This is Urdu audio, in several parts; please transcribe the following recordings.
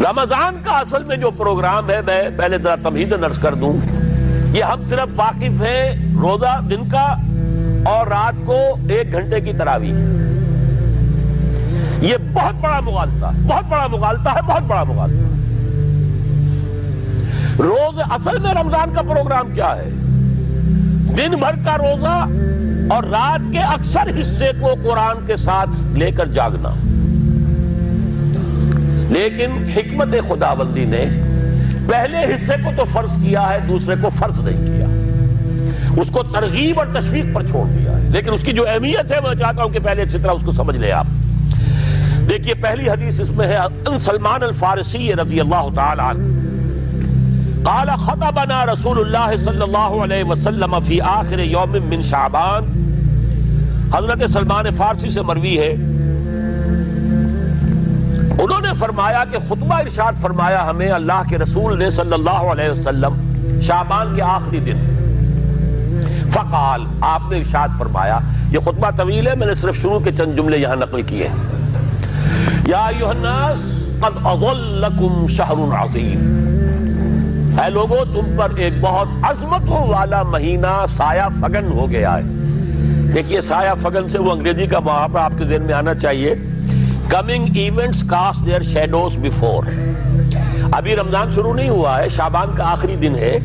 رمضان کا اصل میں جو پروگرام ہے، میں پہلے ذرا تمہیداً عرض کر دوں، یہ ہم صرف واقف ہیں روزہ دن کا اور رات کو 1 گھنٹے کی تراویح۔ یہ بہت بڑا مغالطہ ہے، بہت بڑا مغالطہ ہے، بہت بڑا مغالطہ ہے۔ روز اصل میں رمضان کا پروگرام کیا ہے؟ دن بھر کا روزہ اور رات کے اکثر حصے کو قرآن کے ساتھ لے کر جاگنا۔ لیکن حکمت خداوندی نے پہلے حصے کو تو فرض کیا ہے، دوسرے کو فرض نہیں کیا، اس کو ترغیب اور تشویق پر چھوڑ دیا ہے۔ لیکن اس کی جو اہمیت ہے میں چاہتا ہوں کہ پہلے اچھی طرح اس کو سمجھ لیں آپ۔ دیکھیے پہلی حدیث اس میں ہے ان سلمان الفارسی رضی اللہ تعالی عنہ قال خطبنا رسول اللہ صلی اللہ علیہ وسلم فی آخر یوم من شعبان۔ حضرت سلمان فارسی سے مروی ہے، انہوں نے فرمایا کہ خطبہ ارشاد فرمایا ہمیں اللہ کے رسول نے صلی اللہ علیہ وسلم شعبان کے آخری دن۔ فقال، آپ نے ارشاد فرمایا، یہ خطبہ طویل ہے، میں نے صرف شروع کے چند جملے یہاں نقل کیے ہیں۔ یا ایھا الناس قد اظلکم شہر عظیم، اے لوگو تم پر ایک بہت عظمتوں والا مہینہ سایہ فگن ہو گیا ہے۔ دیکھیے سایہ فگن سے وہ انگریزی کا محاورہ آپ کے ذہن میں آنا چاہیے، coming events cast their shadows before. ابھی رمضان شروع نہیں ہوا ہے، شعبان کا آخری دن ہے،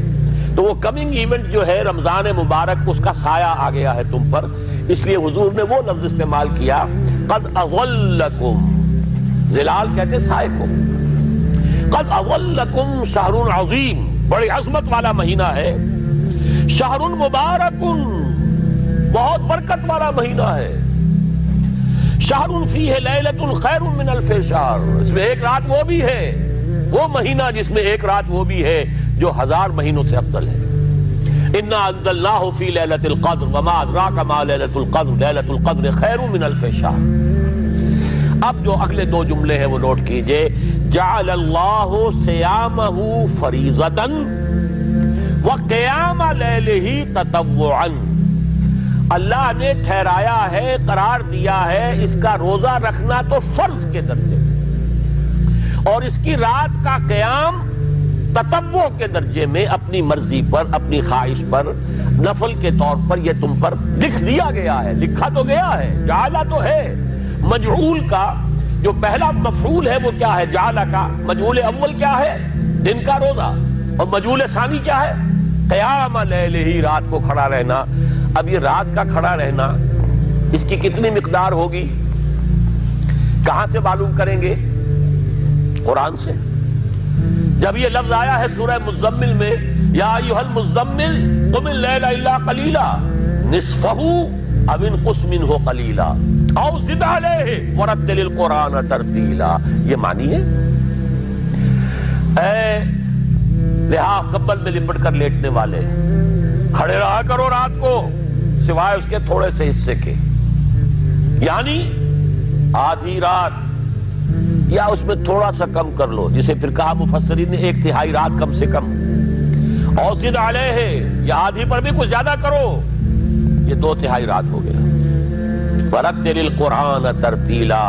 تو وہ کمنگ ایونٹ جو ہے رمضان مبارک، اس کا سایہ آ گیا ہے تم پر، اس لیے حضور نے وہ لفظ استعمال کیا قد اظلکم، ظلال کہتے سائے کو، قد اظلکم شہر عظیم، بڑی عظمت والا مہینہ ہے، شہر مبارک، بہت برکت والا مہینہ ہے، شہر فیہ لیلۃ خیر من الف شہر، اس میں ایک رات وہ بھی ہے، وہ مہینہ جس میں ایک رات وہ بھی ہے جو 1000 مہینوں سے افضل ہے۔ انا انزلناہ فی لیلۃ القدر وما ادراک ما لیلۃ القدر لیلۃ القدر خیر من الف شہر۔ اب جو اگلے 2 جملے ہیں وہ نوٹ کیجئے، جعل اللہ صیامہ فریضۃ وقیام لیلہ تطوعا، اللہ نے ٹھہرایا ہے، قرار دیا ہے اس کا روزہ رکھنا تو فرض کے درجے میں، اور اس کی رات کا قیام تطوع کے درجے میں، اپنی مرضی پر، اپنی خواہش پر، نفل کے طور پر یہ تم پر لکھ دیا گیا ہے، لکھا تو گیا ہے، جعلہ تو ہے۔ مجعول کا جو پہلا مفعول ہے وہ کیا ہے؟ جعلہ کا مجعول اول کیا ہے؟ دن کا روزہ، اور مجعول ثانی کیا ہے؟ قیام لیلہ، رات کو کھڑا رہنا۔ اب یہ رات کا کھڑا رہنا اس کی کتنی مقدار ہوگی؟ کہاں سے معلوم کریں گے؟ قرآن سے۔ جب یہ لفظ آیا ہے سورہ مزمل میں، یا ایھا المزمل قم اللیل الا قلیلا نصفہ او انقص منہ قلیلا او زد علیہ ورتل القرآن ترتیلا، یہ معنی ہے اے لحاف کمبل میں لپٹ کر لیٹنے والے، کھڑے رہا کرو رات کو سوائے اس کے تھوڑے سے حصے کے، یعنی آدھی رات یا اس میں تھوڑا سا کم کر لو، جسے پھر کہا مفسرین نے 1/3 رات کم سے کم، اور زد علیہ یا آدھی پر بھی کچھ زیادہ کرو، یہ 2/3 رات ہو گیا۔ ورتل القرآن ترتیلا،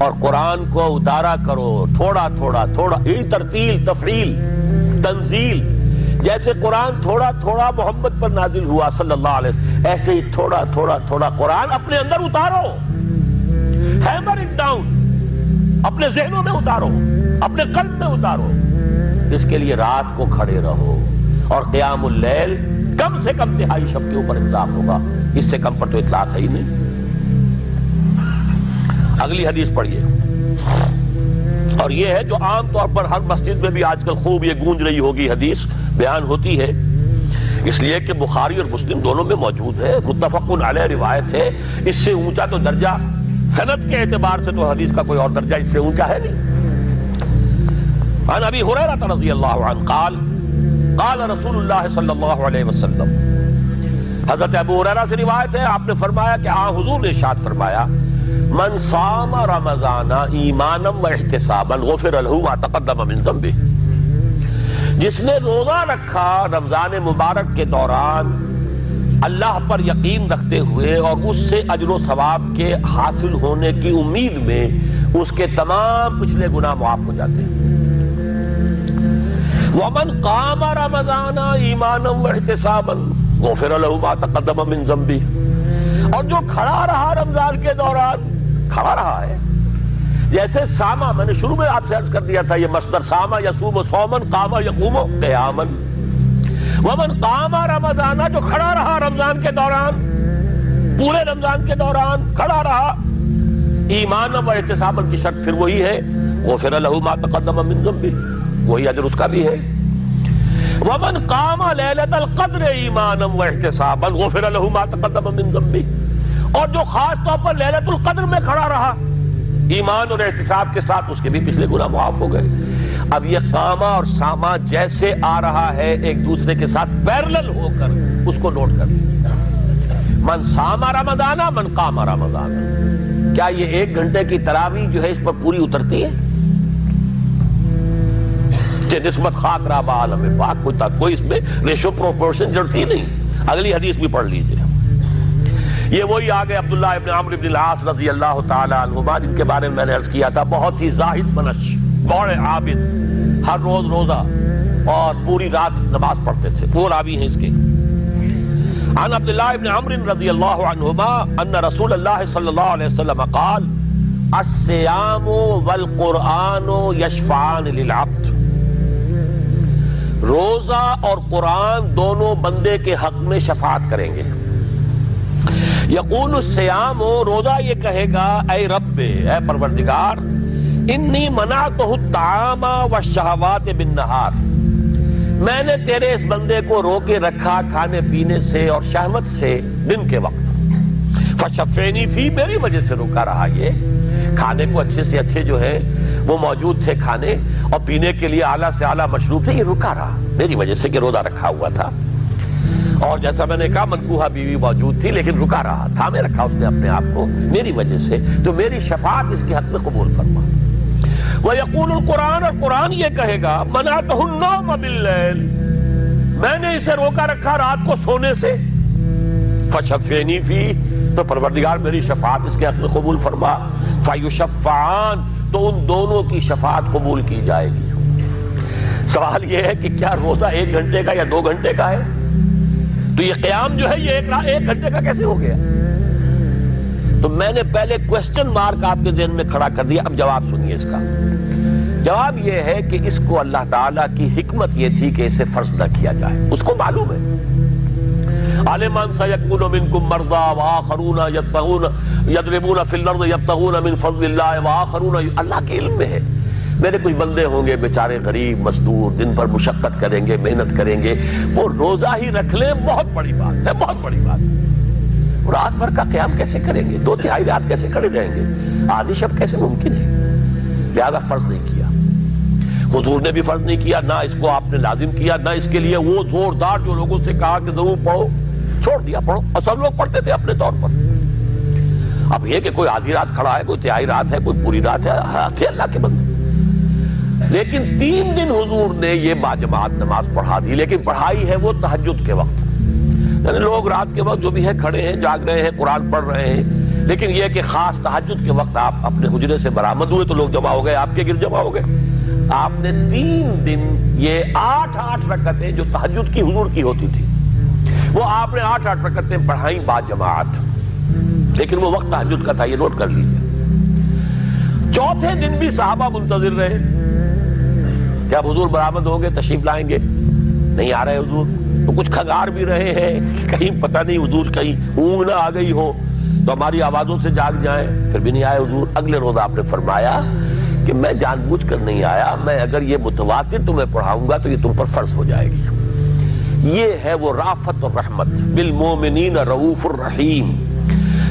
اور قرآن کو اتارا کرو تھوڑا تھوڑا تھوڑا، ترتیل، تفعیل، تنزیل، جیسے قرآن تھوڑا تھوڑا محمد پر نازل ہوا صلی اللہ علیہ وسلم، ایسے ہی تھوڑا تھوڑا تھوڑا قرآن اپنے اندر اتارو، ہیمر اٹ ڈاؤن، اپنے ذہنوں میں اتارو، اپنے قلب میں اتارو۔ اس کے لیے رات کو کھڑے رہو، اور قیام اللیل کم سے کم 1/3 شب کے اوپر اطلاق ہوگا، اس سے کم پر تو اطلاق ہے ہی نہیں۔ اگلی حدیث پڑھیے، اور یہ ہے جو عام طور پر ہر مسجد میں بھی آج کل خوب یہ گونج رہی ہوگی، حدیث بیان ہوتی ہے، اس لیے کہ بخاری اور مسلم دونوں میں موجود ہے، متفق علیہ روایت ہے، اس سے اونچا تو درجہ سند کے اعتبار سے تو حدیث کا کوئی اور درجہ اس سے اونچا ہے نہیں۔ عن ابی ہریرہ رضی اللہ عنہ قال قال رسول اللہ صلی اللہ علیہ وسلم، حضرت ابو ہریرہ سے روایت ہے، آپ نے فرمایا کہ حضور نے ارشاد فرمایا، من صام رمضان ایمانا و احتسابا غفر له ما تقدم من ذنبه، جس نے روزہ رکھا رمضان مبارک کے دوران اللہ پر یقین رکھتے ہوئے اور اس سے اجر و ثواب کے حاصل ہونے کی امید میں، اس کے تمام پچھلے گناہ معاف ہو جاتے ہیں۔ ومن قام رمضان ایمانا واحتسابا غفر له ما تقدم من ذنبه، اور جو کھڑا رہا رمضان کے دوران، کھڑا رہا ہے جیسے ساما، میں نے شروع میں آپ سے عرض کر دیا تھا یہ مصدر ساما یصوم صومن، قام یقوم قیاما، ومن قام رمضان، جو کھڑا رہا رمضان کے دوران، پورے رمضان کے دوران کھڑا رہا، ایمان و احتسابا کی شرط پھر وہی ہے، غفر له ما تقدم من ذنبه، وہی اجر اس کا بھی ہے، ومن قام لیلۃ القدر ایمانا واحتسابا غفر له ما تقدم من ذنبه، اور جو خاص طور پر لیلۃ القدر میں کھڑا رہا ایمان اور احتساب کے ساتھ، اس کے بھی پچھلے گناہ معاف ہو گئے۔ اب یہ قامہ اور سامہ جیسے آ رہا ہے ایک دوسرے کے ساتھ پیرلل ہو کر، اس کو نوٹ کر لیجیے، من سامہ رمضان من قام رمضان، کیا یہ 1 گھنٹے کی تراویح جو ہے اس پر پوری اترتی ہے؟ نسبت خاک رابع عالم پاک، کوئی اس میں ریشو پروپورشن جڑتی نہیں۔ اگلی حدیث بھی پڑھ لیجیے، یہ وہی آگے عبداللہ ابن عمرو بن العاص رضی اللہ تعالی عنہما، جن کے بارے میں نے عرض کیا تھا، بہت ہی زاہد منش، بڑے عابد، ہر روز روزہ اور پوری رات نماز پڑھتے تھے، وہ راوی ہیں اس کے۔ عن عبداللہ ابن عمرو رضی اللہ عنہما ان رسول اللہ صلی اللہ علیہ وسلم قال الصیام والقرآن یشفعان للعبد، روزہ اور قرآن دونوں بندے کے حق میں شفاعت کریں گے۔ یقول الصیام، روزہ یہ کہے گا اے رب، اے پروردگار، انی منعتہ الطعام والشہوات بالنہار، میں نے تیرے اس بندے کو روکے رکھا کھانے پینے سے اور شہوت سے دن کے وقت، فشفینی فی، میری وجہ سے روکا رہا، یہ کھانے کو اچھے سے اچھے جو ہے وہ موجود تھے کھانے، اور پینے کے لیے اعلیٰ سے اعلیٰ مشروب تھے، یہ رکا رہا میری وجہ سے کہ روزہ رکھا ہوا تھا، اور جیسا میں نے کہا منکوحہ بیوی موجود تھی لیکن رکا رہا، تھامے رکھا اس نے اپنے آپ کو میری وجہ سے، تو میری شفاعت اس کے حق میں قبول فرما۔ وَيَقُولُ الْقُرْآنُ، اور قرآن یہ کہے گا مَنَعْتُهُ النَّوْمَ بِاللَّيْلِ، میں نے اسے روکا رکھا رات کو سونے سے، فَشَفِّعْنِي فِيهِ، تو پروردگار میری شفاعت اس کے حق میں قبول فرما، فَيُشَفَّعَانِ، تو ان دونوں کی شفاعت قبول کی جائے گی۔ سوال یہ ہے کہ کیا روزہ 1 گھنٹے کا یا 2 گھنٹے کا ہے؟ تو یہ قیام جو ہے یہ 1 گھنٹے کا کیسے ہو گیا؟ تو میں نے پہلے کوسچن مارک آپ کے ذہن میں کھڑا کر دیا، اب جواب سنیے اس کا۔ جواب یہ ہے کہ اس کو اللہ تعالیٰ کی حکمت یہ تھی کہ اسے فرض نہ کیا جائے، اس کو معلوم ہے، عالمان سیکون منکم مرضی وآخرون یضربون فی الارض یبتغون من فضل اللہ وآخرون، اللہ کے علم میں ہے میرے کچھ بندے ہوں گے بیچارے غریب مزدور، دن پر مشقت کریں گے، محنت کریں گے، وہ روزہ ہی رکھ لیں، بہت بڑی بات ہے، بہت بڑی بات ہے۔ رات بھر کا قیام کیسے کریں گے؟ 2/3 رات کیسے کھڑے رہیں گے؟ آدھی شب کیسے ممکن ہے؟ لہذا فرض نہیں کیا، حضور نے بھی فرض نہیں کیا، نہ اس کو آپ نے لازم کیا، نہ اس کے لیے وہ زوردار جو لوگوں سے کہا کہ ضرور پڑھو، چھوڑ دیا پڑھو، اور سب لوگ پڑھتے تھے اپنے طور پر۔ اب یہ کہ کوئی آدھی رات کھڑا ہے، کوئی 1/3 رات ہے، کوئی پوری رات ہے، تھے اللہ کے بندے، لیکن 3 دن حضور نے یہ باجماعت نماز پڑھا دی، لیکن پڑھائی ہے وہ تہجد کے وقت، یعنی لوگ رات کے وقت جو بھی ہے کھڑے ہیں، جاگ رہے ہیں، قرآن پڑھ رہے ہیں، لیکن یہ کہ خاص تہجد کے وقت آپ اپنے حجرے سے برآمد ہوئے تو لوگ جمع ہو گئے، آپ کے گرد جمع ہو گئے، آپ نے 3 دن یہ 8 رکعتیں جو تہجد کی حضور کی ہوتی تھی، وہ آپ نے 8 رکعتیں پڑھائیں باجماعت، لیکن وہ وقت تہجد کا تھا، یہ نوٹ کر لیجیے۔ 4تھے دن بھی صحابہ منتظر رہے کہ اب حضور برآمد ہوں گے، تشریف لائیں گے، نہیں آ رہے حضور، تو کچھ کھنگار بھی رہے ہیں، کہیں پتہ نہیں حضور کہیں اونگ نہ آ گئی ہو تو ہماری آوازوں سے جاگ جائیں، پھر بھی نہیں آئے حضور۔ اگلے روز آپ نے فرمایا کہ میں جان بوجھ کر نہیں آیا، میں اگر یہ متواتر تمہیں پڑھاؤں گا تو یہ تم پر فرض ہو جائے گی۔ یہ ہے وہ رافت اور رحمت، بالمومنین رؤوف الرحیم،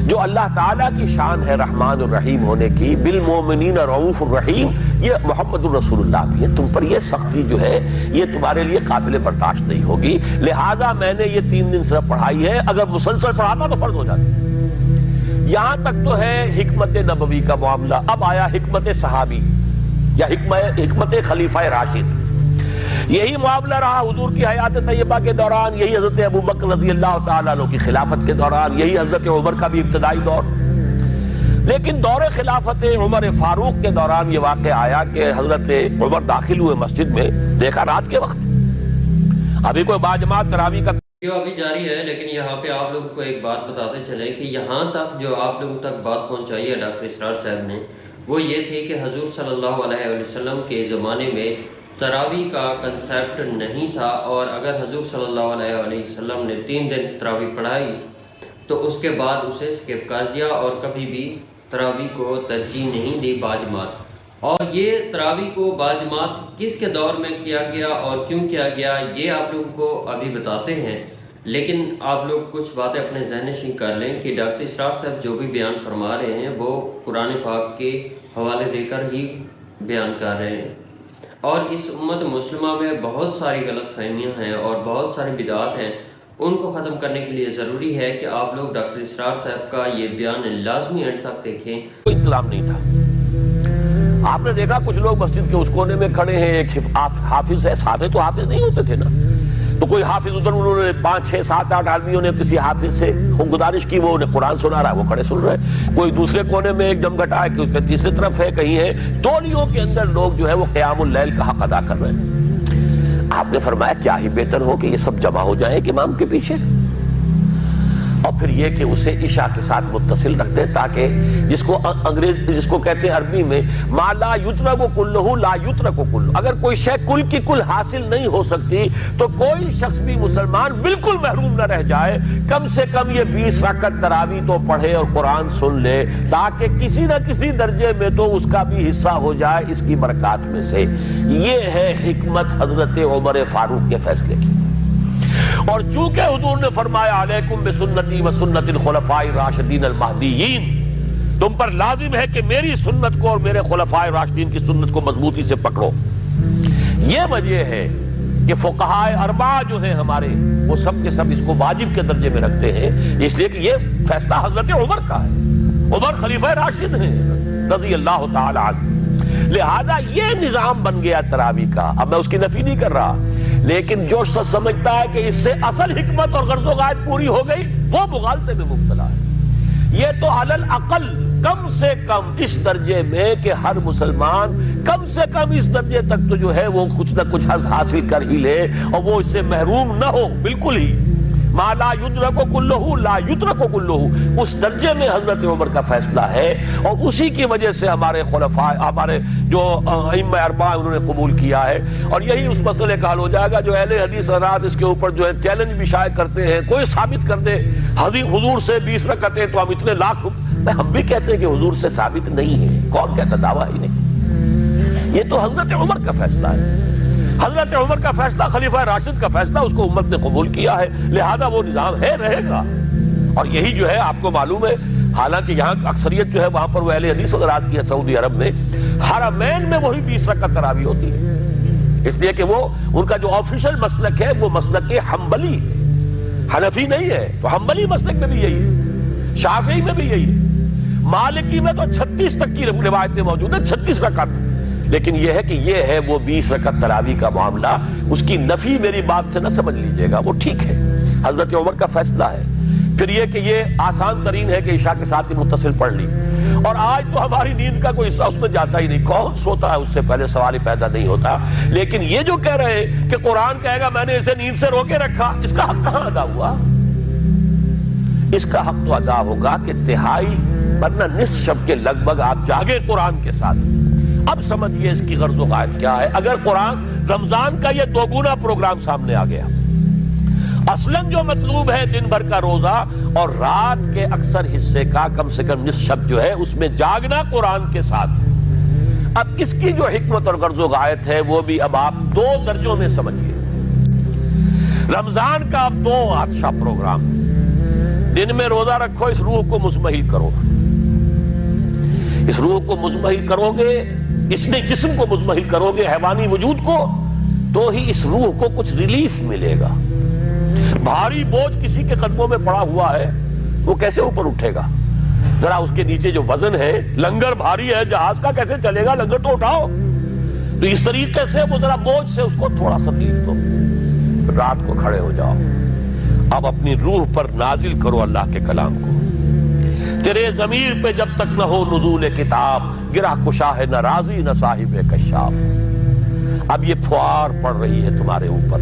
جو اللہ تعالیٰ کی شان ہے رحمان الرحیم ہونے کی، بالمومنین رؤوف الرحیم، یہ محمد الرسول اللہ کی ہے، تم پر یہ سختی جو ہے یہ تمہارے لیے قابل برداشت نہیں ہوگی، لہذا میں نے یہ 3 دن صرف پڑھائی ہے، اگر مسلسل پڑھاتا تو فرض ہو جاتی۔ یہاں تک تو ہے حکمت نبوی کا معاملہ، اب آیا حکمت صحابی یا حکمت خلیفہ راشد۔ یہی معاملہ رہا حضور کی حیات طیبہ کے دوران، یہی حضرت ابوبکر رضی اللہ تعالیٰ عنہ کی خلافت کے دوران، یہی حضرت عمر کا بھی ابتدائی دور۔ لیکن دور خلافت عمر فاروق کے دوران یہ واقع آیا کہ حضرت عمر داخل ہوئے مسجد میں، دیکھا رات کے وقت ابھی کوئی باجماعت تراویح کا جو ابھی جاری ہے، لیکن یہاں پہ آپ لوگوں کو ایک بات بتاتے چلے کہ یہاں تک جو آپ لوگوں تک بات پہنچائی ہے ڈاکٹر اسرار صاحب نے، وہ یہ تھی کہ حضور صلی اللہ علیہ وسلم کے زمانے میں تراویح کا کنسیپٹ نہیں تھا، اور اگر حضور صلی اللہ علیہ وسلم نے 3 دن تراویح پڑھائی تو اس کے بعد اسے سکپ کر دیا اور کبھی بھی تراویح کو ترجیح نہیں دی باجماعت۔ اور یہ تراویح کو باجماعت کس کے دور میں کیا گیا اور کیوں کیا گیا، یہ آپ لوگوں کو ابھی بتاتے ہیں، لیکن آپ لوگ کچھ باتیں اپنے ذہن نشین کر لیں کہ ڈاکٹر اسرار صاحب جو بھی بیان فرما رہے ہیں وہ قرآن پاک کے حوالے دے کر ہی بیان کر رہے ہیں، اور اس امت مسلمہ میں بہت ساری غلط فہمیاں ہیں اور بہت ساری بدعات ہیں، ان کو ختم کرنے کے لیے ضروری ہے کہ آپ لوگ ڈاکٹر اسرار صاحب کا یہ بیان لازمی اینڈ تک دیکھیں۔ کوئی انتظام نہیں تھا۔ آپ نے دیکھا کچھ لوگ مسجد کے اس کونے میں کھڑے ہیں، ایک حافظ ہے، صحابہ تو حافظ نہیں ہوتے تھے نا، تو کوئی حافظ ادھر، انہوں نے 5 6 7 8 آدمیوں نے کسی حافظ سے گزارش کی، وہ انہیں قرآن سنا رہا ہے، وہ کھڑے سن رہے ہیں۔ کوئی دوسرے کونے میں ایک جمگھٹا ہے کہ اس کے تیسری طرف ہے، کہیں ہے، ٹولیوں کے اندر لوگ جو ہے وہ قیام اللیل کا حق ادا کر رہے ہیں۔ آپ نے فرمایا کیا ہی بہتر ہو کہ یہ سب جمع ہو جائیں ایک امام کے پیچھے، اور پھر یہ کہ اسے عشاء کے ساتھ متصل رکھ دیں، تاکہ جس کو کہتے ہیں عربی میں ما لا یترک کلہ لا یترک کلہ، اگر کوئی شے کل کی کل حاصل نہیں ہو سکتی تو کوئی شخص بھی مسلمان بالکل محروم نہ رہ جائے، کم سے کم یہ 20 رکعت تراویح تو پڑھے اور قرآن سن لے، تاکہ کسی نہ کسی درجے میں تو اس کا بھی حصہ ہو جائے اس کی برکات میں سے۔ یہ ہے حکمت حضرت عمر فاروق کے فیصلے کی۔ اور چونکہ حضور نے فرمایا علیکم بسنتی و سنت الخلفاء الراشدین المہدیین، تم پر لازم ہے کہ میری سنت کو اور میرے خلفاء راشدین کی سنت کو مضبوطی سے پکڑو۔ یہ وجہ ہے کہ فقہائے اربعہ جو ہیں ہمارے، وہ سب کے سب اس کو واجب کے درجے میں رکھتے ہیں، اس لیے کہ یہ فیصلہ حضرت عمر کا ہے، عمر خلیفہ راشد ہیں رضی اللہ تعالی عنہ، لہذا یہ نظام بن گیا تراویح کا۔ اب میں اس کی نفی نہیں کر رہا، لیکن جو شخص سمجھتا ہے کہ اس سے اصل حکمت اور غرض و غایت پوری ہو گئی، وہ مغالطے میں مبتلا ہے۔ یہ تو علی الاقل کم سے کم اس درجے میں کہ ہر مسلمان کم سے کم اس درجے تک تو جو ہے وہ کچھ نہ کچھ حظ حاصل کر ہی لے، اور وہ اس سے محروم نہ ہو بالکل ہی۔ ما لا یدرک کلہ لا یترک کلہ، اس درجے میں حضرت عمر کا فیصلہ ہے، اور اسی کی وجہ سے ہمارے خلفاء، ہمارے جو ائمہ اربعہ انہوں نے قبول کیا ہے، اور یہی اس مسئلے کا حل ہو جائے گا۔ جو اہل حدیث حضرات اس کے اوپر جو ہے چیلنج بھی شائع کرتے ہیں، کوئی ثابت کر دے حضور سے 20 رکعتیں تو ہم اتنے لاکھ، ہم بھی کہتے ہیں کہ حضور سے ثابت نہیں ہے، کون کہتا دعویٰ ہی نہیں، یہ تو حضرت عمر کا فیصلہ ہے۔ حضرت عمر کا فیصلہ، خلیفہ راشد کا فیصلہ، اس کو امت نے قبول کیا ہے، لہذا وہ نظام ہے، رہے گا۔ اور یہی جو ہے آپ کو معلوم ہے، حالانکہ یہاں اکثریت جو ہے وہاں پر وہ اہل حدیث حضرات کی ہے سعودی عرب میں، حرمین میں وہی 20 رکعت تراویح ہوتی ہے، اس لیے کہ وہ ان کا جو آفیشل مسلک ہے وہ مسلک حنبلی ہے، حنفی نہیں ہے، تو حنبلی مسلک میں بھی یہی ہے، شافعی میں بھی یہی ہے، مالکی میں تو 36 تک کی روایتیں موجود ہیں، 36 رکعت۔ لیکن یہ ہے کہ یہ ہے وہ 20 رکعت تراویح کا معاملہ، اس کی نفی میری بات سے نہ سمجھ لیجئے گا، وہ ٹھیک ہے، حضرت عمر کا فیصلہ ہے۔ پھر یہ کہ یہ آسان ترین ہے کہ عشاء کے ساتھ ہی متصل پڑھ لی، اور آج تو ہماری نیند کا کوئی حصہ اس میں جاتا ہی نہیں، کون سوتا ہے اس سے پہلے، سوال ہی پیدا نہیں ہوتا۔ لیکن یہ جو کہہ رہے ہیں کہ قرآن کہے گا میں نے اسے نیند سے روکے رکھا، اس کا حق کہاں ادا ہوا؟ اس کا حق تو ادا ہوگا کہ تہائی ورنہ نصف شب کے لگ بھگ آپ جاگے قرآن کے ساتھ۔ اب سمجھئے اس کی غرض و غایت کیا ہے۔ اگر قرآن رمضان کا یہ دوگنا پروگرام سامنے آ گیا، اصلاً جو مطلوب ہے دن بھر کا روزہ اور رات کے اکثر حصے کا کم سے کم نصف شب جو ہے اس میں جاگنا قرآن کے ساتھ، اب اس کی جو حکمت اور غرض و غایت ہے وہ بھی اب آپ 2 درجوں میں سمجھئے۔ رمضان کا اب 2 اچھا پروگرام، دن میں روزہ رکھو، اس روح کو مزمحل کرو، اس روح کو مزمحل کرو گے، اس میں جسم کو مزمحل کرو گے، حیوانی وجود کو، تو ہی اس روح کو کچھ ریلیف ملے گا۔ بھاری بوجھ کسی کے قدموں میں پڑا ہوا ہے، وہ کیسے اوپر اٹھے گا؟ ذرا اس کے نیچے جو وزن ہے، لنگر بھاری ہے جہاز کا، کیسے چلے گا؟ لنگر تو اٹھاؤ۔ تو اس طریقے سے وہ ذرا بوجھ سے اس کو تھوڑا سا ریلیف دو، رات کو کھڑے ہو جاؤ، اب اپنی روح پر نازل کرو اللہ کے کلام کو، تیرے ضمیر پہ جب تک نہ ہو نزول کتاب، گرہ کشا ہے نہ راضی نہ صاحب کشاف۔ اب یہ پھوار پڑ رہی ہے تمہارے اوپر،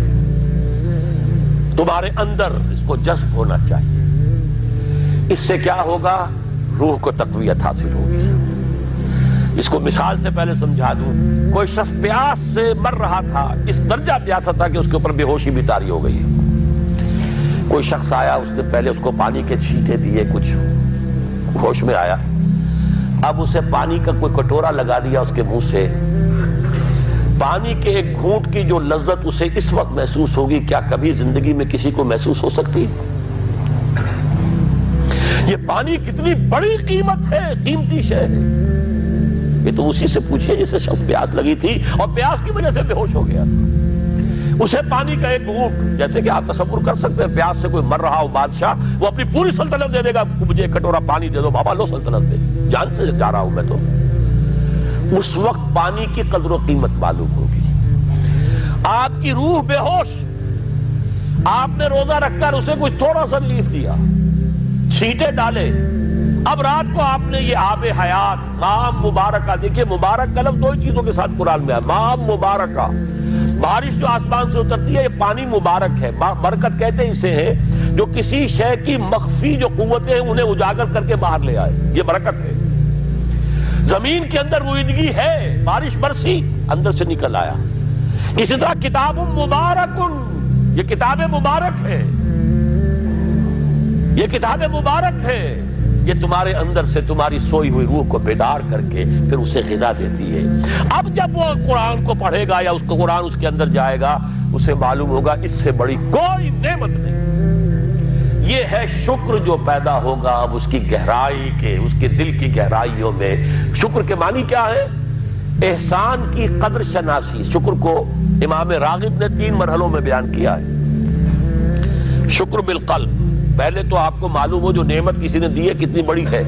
تمہارے اندر اس کو جذب ہونا چاہیے۔ اس سے کیا ہوگا؟ روح کو تقویت حاصل ہوگی۔ اس کو مثال سے پہلے سمجھا دوں، کوئی شخص پیاس سے مر رہا تھا، اس درجہ پیاسا تھا کہ اس کے اوپر بے ہوشی بھی طاری ہو گئی ہے۔ کوئی شخص آیا، اس نے پہلے اس کو پانی کے چھینٹے دیے، کچھ ہوش میں آیا، اب اسے پانی کا کوئی کٹورا لگا دیا اس کے منہ سے۔ پانی کے ایک گھونٹ کی جو لذت اسے اس وقت محسوس ہوگی، کیا کبھی زندگی میں کسی کو محسوس ہو سکتی؟ یہ پانی کتنی بڑی قیمت ہے، قیمتی شے ہے۔ یہ تو اسی سے پوچھئے جسے شخص پیاس لگی تھی اور پیاس کی وجہ سے بے ہوش ہو گیا، اسے پانی کا ایک گھونٹ، جیسے کہ آپ تصور کر سکتے ہیں پیاس سے کوئی مر رہا ہو بادشاہ، وہ اپنی پوری سلطنت دے دے گا، مجھے ایک کٹورا پانی دے دو بابا، لو سلطنت دے، جان سے جا رہا ہوں میں تو۔ اس وقت پانی کی قدر و قیمت معلوم ہوگی۔ آپ کی روح بے ہوش، آپ نے روزہ رکھ کر اسے کچھ تھوڑا سا ریلیف دیا، چھینٹے ڈالے، اب رات کو آپ نے یہ آب حیات مام مبارکہ، دیکھیے مبارک کا لفظ دو ہی چیزوں کے ساتھ قرآن میں ہے، مام مبارکہ، بارش جو آسمان سے اترتی ہے یہ پانی مبارک ہے۔ برکت کہتے ہیں اسے ہے جو کسی شے کی مخفی جو قوتیں ہیں انہیں اجاگر کر کے باہر لے آئے، یہ برکت ہے۔ زمین کے اندر روئیدگی ہے، بارش برسی، اندر سے نکل آیا۔ اسی طرح کتاب مبارک، یہ کتاب مبارک ہے، یہ کتاب مبارک ہے، یہ تمہارے اندر سے تمہاری سوئی ہوئی روح کو بیدار کر کے پھر اسے غذا دیتی ہے۔ اب جب وہ قرآن کو پڑھے گا یا اس کو قرآن اس کے اندر جائے گا، اسے معلوم ہوگا اس سے بڑی کوئی نعمت نہیں۔ یہ ہے شکر جو پیدا ہوگا اب اس کی گہرائی کے، اس کے دل کی گہرائیوں میں۔ شکر کے معنی کیا ہے؟ احسان کی قدر شناسی۔ شکر کو امام راغب نے 3 مرحلوں میں بیان کیا ہے۔ شکر بالقلب، پہلے تو آپ کو معلوم ہو جو نعمت کسی نے دی ہے کتنی بڑی ہے،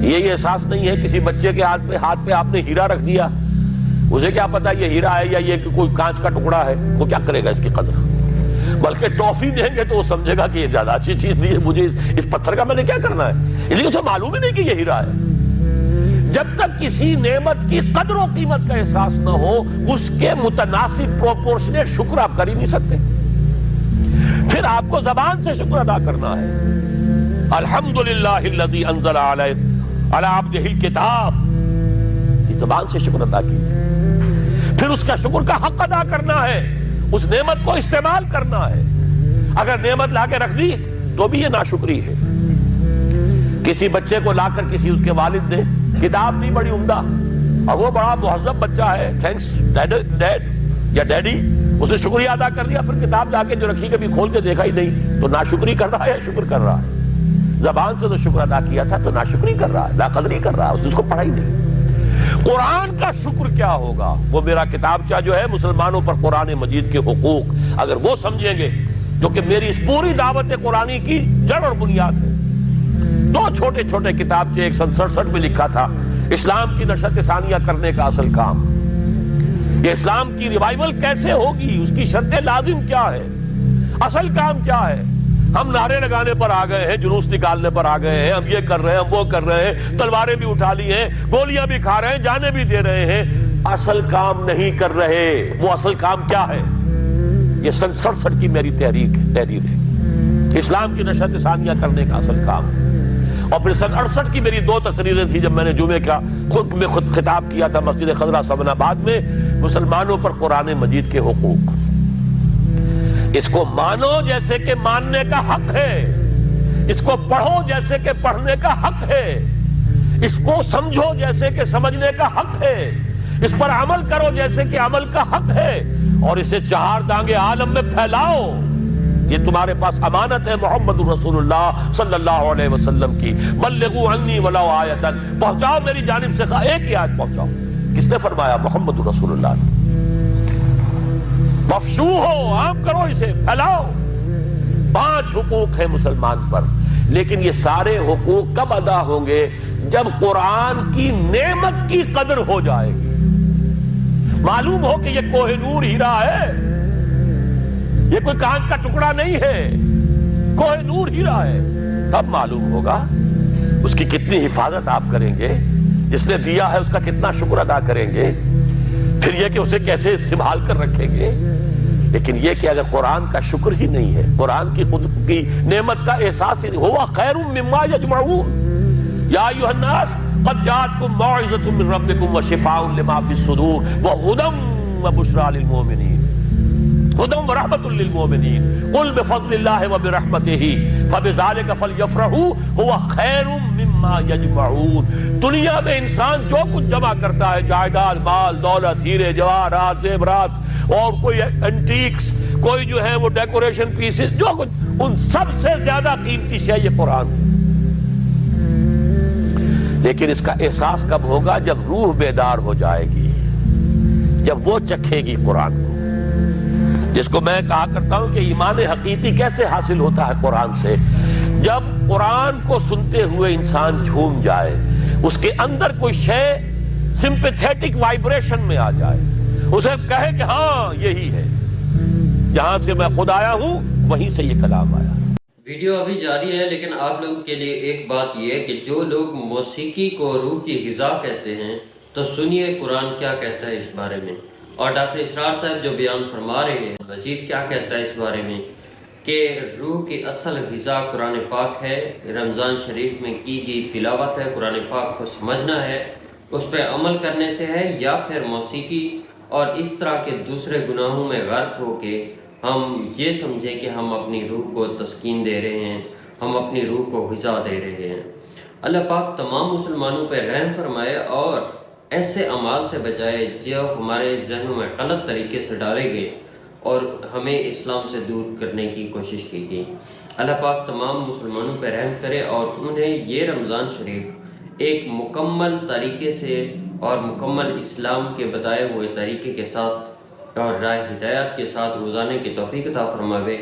یہ احساس نہیں ہے۔ کسی بچے کے ہاتھ پہ آپ نے ہیرا رکھ دیا، اسے کیا پتا یہ ہیرا ہے یا یہ کوئی کانچ کا ٹکڑا ہے، وہ کیا کرے گا اس کی قدر؟ بلکہ ٹافی دیں گے تو وہ سمجھے گا کہ یہ زیادہ اچھی چیز دی ہے مجھے، اس پتھر کا میں نے کیا کرنا ہے، اس لیے اسے معلوم ہی نہیں کہ یہ ہیرا ہے۔ جب تک کسی نعمت کی قدر و قیمت کا احساس نہ ہو، اس کے متناسب پروپورشنیٹ شکر آپ کر ہی نہیں سکتے۔ پھر آپ کو زبان سے شکر ادا کرنا ہے۔ الحمدللہ الذی انزل علی عبدہ الکتاب، یہ زبان سے شکر ادا کیجیے۔ پھر اس کا شکر کا حق ادا کرنا ہے، اس نعمت کو استعمال کرنا ہے۔ اگر نعمت لا کے رکھ دی تو بھی یہ ناشکری ہے۔ کسی بچے کو لا کر کسی اس کے والد نے کتاب دی بڑی عمدہ، اور وہ بڑا مہذب بچہ ہے، تھینکس ڈیڈ یا ڈیڈی، اس نے شکریہ ادا کر دیا، پھر کتاب جا کے جو رکھی کبھی کھول کے دیکھا ہی نہیں، تو ناشکری کر رہا ہے یا شکر کر رہا ہے؟ زبان سے تو شکر ادا کیا تھا تو ناشکری کر رہا ہے، لاقدری کر رہا ہے، اس کو پڑھا ہی نہیں۔ قرآن کا شکر کیا ہوگا؟ وہ میرا کتابچہ جو ہے مسلمانوں پر قرآن مجید کے حقوق، اگر وہ سمجھیں گے، جو کہ میری اس پوری دعوت قرآنی کی جڑ اور بنیاد ہے۔ 2 چھوٹے چھوٹے کتابچے، ایک 67 میں لکھا تھا اسلام کی نشت ثانیہ کرنے کا اصل کام، یہ اسلام کی ریوائول کیسے ہوگی، اس کی شرط لازم کیا ہے، اصل کام کیا ہے۔ ہم نعرے لگانے پر آ گئے ہیں، جلوس نکالنے پر آ گئے ہیں، ہم یہ کر رہے ہیں، ہم وہ کر رہے ہیں، تلواریں بھی اٹھا لی ہیں، گولیاں بھی کھا رہے ہیں، جانیں بھی دے رہے ہیں، اصل کام نہیں کر رہے۔ وہ اصل کام کیا ہے؟ یہ 67 کی میری تحریر ہے، اسلام کی نشت ثانیہ کرنے کا اصل کام۔ اور پھر 68 کی میری 2 تقریریں تھیں جب میں نے جمعے کا خود خطاب کیا تھا مسجد خضرہ سمن آباد میں، مسلمانوں پر قرآن مجید کے حقوق۔ اس کو مانو جیسے کہ ماننے کا حق ہے، اس کو پڑھو جیسے کہ پڑھنے کا حق ہے، اس کو سمجھو جیسے کہ سمجھنے کا حق ہے، اس پر عمل کرو جیسے کہ عمل کا حق ہے، اور اسے 4 دانگے عالم میں پھیلاؤ۔ یہ تمہارے پاس امانت ہے محمد رسول اللہ صلی اللہ علیہ وسلم کی۔ بلغوا عنی ولو آیۃ، پہنچاؤ میری جانب سے ایک ہی آیت پہنچاؤ۔ کس نے فرمایا؟ محمد رسول اللہ نے۔ مفشو ہو، عام کرو، اسے پھیلاؤ۔ 5 حقوق ہیں مسلمان پر، لیکن یہ سارے حقوق کب ادا ہوں گے؟ جب قرآن کی نعمت کی قدر ہو جائے گی، معلوم ہو کہ یہ کوہ نور ہیرا ہے، یہ کوئی کانچ کا ٹکڑا نہیں ہے، کوہ نور ہیرا ہے، تب معلوم ہوگا اس کی کتنی حفاظت آپ کریں گے؟ جس نے دیا ہے اس کا کتنا شکر ادا کریں گے؟ پھر یہ کہ اسے کیسے سنبھال کر رکھیں گے؟ لیکن یہ کہ اگر قرآن کا شکر ہی نہیں ہے، قرآن کی خود کی نعمت کا احساس ہی نہیں، ہوا خیر مما یجمعون یا ایھا الناس قد جاءتکم موعظۃ من ربکم وشفاء لما فی الصدور وہدی وبشریٰ للمؤمنین ہدی ورحمۃ للمؤمنین قل بفضل اللہ وبرحمتہ فبذلک فلیفرحوا ھو خیر مما یجمعون۔ دنیا میں انسان جو کچھ جمع کرتا ہے، جائیداد، مال، دولت، ہیرے جواہرات، زیورات اور کوئی اینٹیکس، کوئی جو ہے وہ ڈیکوریشن پیسز، جو کچھ، ان سب سے زیادہ قیمتی شے یہ قرآن ہے۔ لیکن اس کا احساس کب ہوگا؟ جب روح بیدار ہو جائے گی، جب وہ چکھے گی قرآن کو، جس کو میں کہا کرتا ہوں کہ ایمان حقیقی کیسے حاصل ہوتا ہے قرآن سے؟ جب قرآن کو سنتے ہوئے انسان جھوم جائے، اس کے اندر کوئی شے سمپیتھیٹک وائبریشن میں آ جائے، اسے کہے کہ ہاں یہی ہے، جہاں سے میں خود آیا ہوں وہیں سے یہ کلام آیا۔ ویڈیو ابھی جاری ہے، لیکن آپ لوگوں کے لیے ایک بات یہ ہے کہ جو لوگ موسیقی کو روح کی غذا کہتے ہیں تو سنیے قرآن کیا کہتا ہے اس بارے میں، اور ڈاکٹر اسرار صاحب جو بیان فرما رہے ہیں مجید کیا کہتا ہے اس بارے میں کہ روح کی اصل غذا قرآن پاک ہے، رمضان شریف میں کی گئی تلاوت ہے، قرآن پاک کو سمجھنا ہے، اس پہ عمل کرنے سے ہے، یا پھر موسیقی اور اس طرح کے دوسرے گناہوں میں غرق ہو کے ہم یہ سمجھیں کہ ہم اپنی روح کو تسکین دے رہے ہیں، ہم اپنی روح کو غذا دے رہے ہیں۔ اللہ پاک تمام مسلمانوں پہ رحم فرمائے اور ایسے اعمال سے بچائے جو ہمارے ذہنوں میں غلط طریقے سے ڈالے گئے اور ہمیں اسلام سے دور کرنے کی کوشش کی گئی۔ اللہ پاک تمام مسلمانوں پہ رحم کرے اور انہیں یہ رمضان شریف ایک مکمل طریقے سے اور مکمل اسلام کے بتائے ہوئے طریقے کے ساتھ اور راہ ہدایت کے ساتھ گزارنے کی توفیق عطا فرماوے،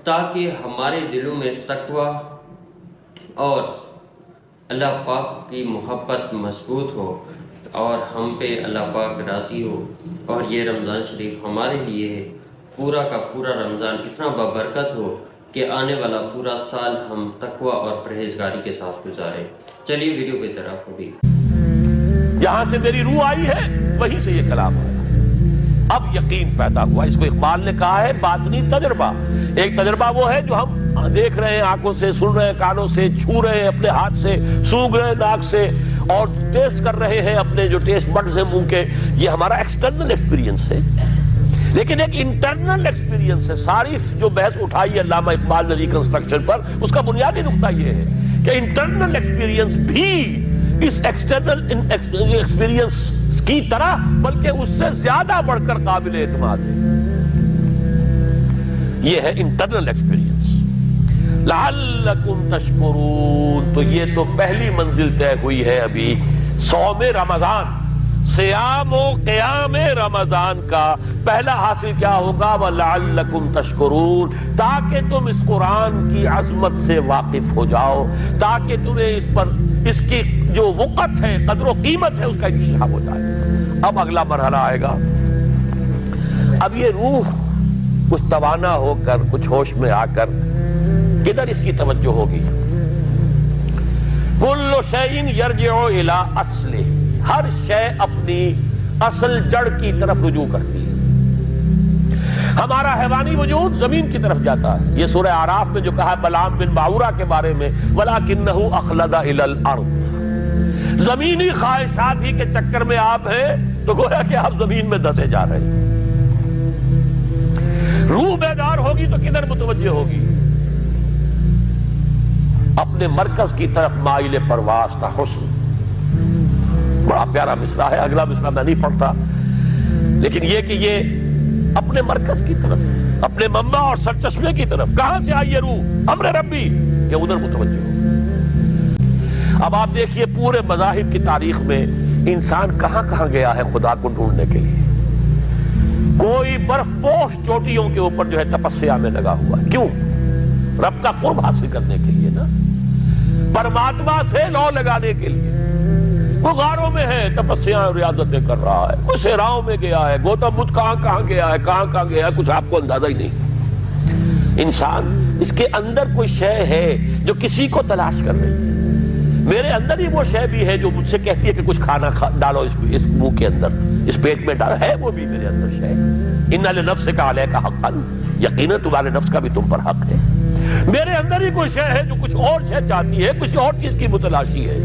تاکہ ہمارے دلوں میں تقوی اور اللہ پاک کی محبت مضبوط ہو اور ہم پہ اللہ پاک راضی ہو، اور یہ رمضان شریف ہمارے لیے پورا کا پورا رمضان اتنا بابرکت ہو کہ آنے والا پورا سال ہم تقوی اور پرہیزگاری کے ساتھ گزاریں۔ چلیے ویڈیو کی طرف ابھی۔ جہاں سے میری روح آئی ہے وہیں سے یہ کلام آیا۔ اب یقین پیدا ہوا، اس کو اقبال نے کہا ہے باطنی تجربہ۔ ایک تجربہ وہ ہے جو ہم دیکھ رہے ہیں آنکھوں سے، سن رہے ہیں کانوں سے، چھو رہے ہیں اپنے ہاتھ سے، سونگھ رہے ہیں ناک سے، اور ٹیسٹ کر رہے ہیں اپنے جو ٹیسٹ بڈز ہیں منہ کے، یہ ہمارا ایکسٹرنل ایکسپیرینس ہے۔ لیکن ایک انٹرنل ایکسپیرینس ہے۔ ساری جو بحث اٹھائی ہے علامہ اقبال نے ریکنسٹرکشن پر، اس کا بنیادی نقطہ یہ ہے کہ انٹرنل ایکسپیرینس بھی اس ایکسٹرنل ایکسپیرینس کی طرح بلکہ اس سے زیادہ بڑھ کر قابل اعتماد ہے۔ یہ ہے انٹرنل ایکسپیرینس۔ لعلکم تشکرون، تو یہ تو پہلی منزل طے ہوئی ہے ابھی صوم رمضان، صیام و قیام رمضان کا پہلا حاصل کیا ہوگا؟ وَلَعَلَّكُمْ تَشْكُرُونَ، تاکہ تم اس قرآن کی عظمت سے واقف ہو جاؤ، تاکہ تمہیں اس پر اس کی جو وقت ہے، قدر و قیمت ہے، اس کا انکشاف ہو جائے۔ اب اگلا مرحلہ آئے گا۔ اب یہ روح کچھ توانا ہو کر، کچھ ہوش میں آ کر کدھر اس کی توجہ ہوگی؟ کل شیء یرجع الی اصلہ، ہر شے اپنی اصل جڑ کی طرف رجوع کرتی ہے۔ ہمارا حیوانی وجود زمین کی طرف جاتا ہے۔ یہ سورہ اعراف میں جو کہا ہے بلعام بن باورہ کے بارے میں، وَلَكِنَّهُ أَخْلَدَ إِلَى الْأَرْضِ، زمینی خواہشات ہی کے چکر میں آپ ہیں تو گویا کہ آپ زمین میں دسے جا رہے ہیں۔ روح بیدار ہوگی تو کدھر متوجہ ہوگی؟ اپنے مرکز کی طرف مائل پرواز تھا حسن۔ بڑا پیارا مصرع ہے، اگلا مصرع میں نہیں پڑھتا، لیکن یہ کہ یہ اپنے مرکز کی طرف، اپنے منبع اور سرچشمے کی طرف، کہاں سے آئی یہ روح؟ امر ربی، کہ ادھر متوجہ ہو۔ اب آپ دیکھیے پورے مذاہب کی تاریخ میں انسان کہاں کہاں گیا ہے خدا کو ڈھونڈنے کے لیے۔ کوئی برف پوش چوٹیوں کے اوپر جو ہے تپسیا میں لگا ہوا ہے، کیوں؟ رب کا قرب حاصل کرنے کے لیے نا، پرماتما سے لو لگانے کے لیے۔ وہ غاروں میں ہے، تپسیا ریاضتیں کر رہا ہے، کوئی صحراؤں میں گیا ہے، گوتم بدھ کہاں کہاں گیا ہے، کہاں کہاں گیا ہے، کچھ آپ کو اندازہ ہی نہیں۔ انسان اس کے اندر کوئی شے ہے جو کسی کو تلاش کر رہی ہے۔ میرے اندر ہی وہ شے بھی ہے جو مجھ سے کہتی ہے کہ کچھ کھانا ڈالو اس منہ کے اندر، اس پیٹ میں ڈالو، ہے وہ بھی میرے اندر شے۔ ان لنفسک علیک حقا، یقیناً تمہارے نفس کا بھی تم پر حق ہے۔ میرے اندر ہی کوئی شے ہے جو کچھ اور شے چاہتی ہے، کسی اور چیز کی متلاشی ہے،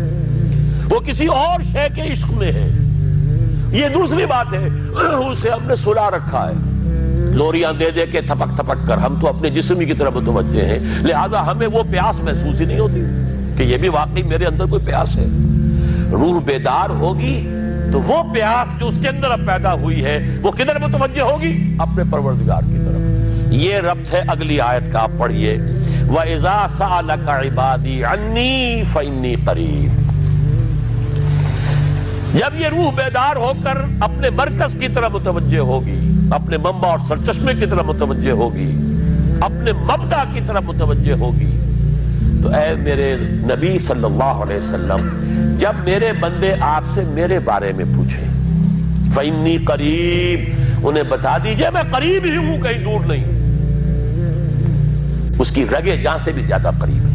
وہ کسی اور شے کے عشق میں ہے۔ یہ دوسری بات ہے، اسے ہم نے سلا رکھا ہے لوریاں دے دے کے تھپک تھپک کر، ہم تو اپنے جسم کی طرف متوجہ ہیں، لہذا ہمیں وہ پیاس محسوس ہی نہیں ہوتی کہ یہ بھی واقعی میرے اندر کوئی پیاس ہے۔ روح بیدار ہوگی تو وہ پیاس جو اس کے اندر اب پیدا ہوئی ہے وہ کدھر متوجہ ہوگی؟ اپنے پروردگار کی طرف۔ یہ ربط ہے اگلی آیت کا، آپ پڑھیے، وَإِذَا سَأَلَكَ عِبَادِي عَنِّي فَإِنِّي قَرِيبٌ۔ جب یہ روح بیدار ہو کر اپنے مرکز کی طرف متوجہ ہوگی، اپنے منبع اور سرچشمے کی طرف متوجہ ہوگی، اپنے مبدا کی طرف متوجہ ہوگی، تو اے میرے نبی صلی اللہ علیہ وسلم، جب میرے بندے آپ سے میرے بارے میں پوچھیں، فَإِنِّي قَرِيب، انہیں بتا دیجئے میں قریب ہی ہوں، کہیں دور نہیں، اس کی رگے جاں سے بھی زیادہ قریب ہے۔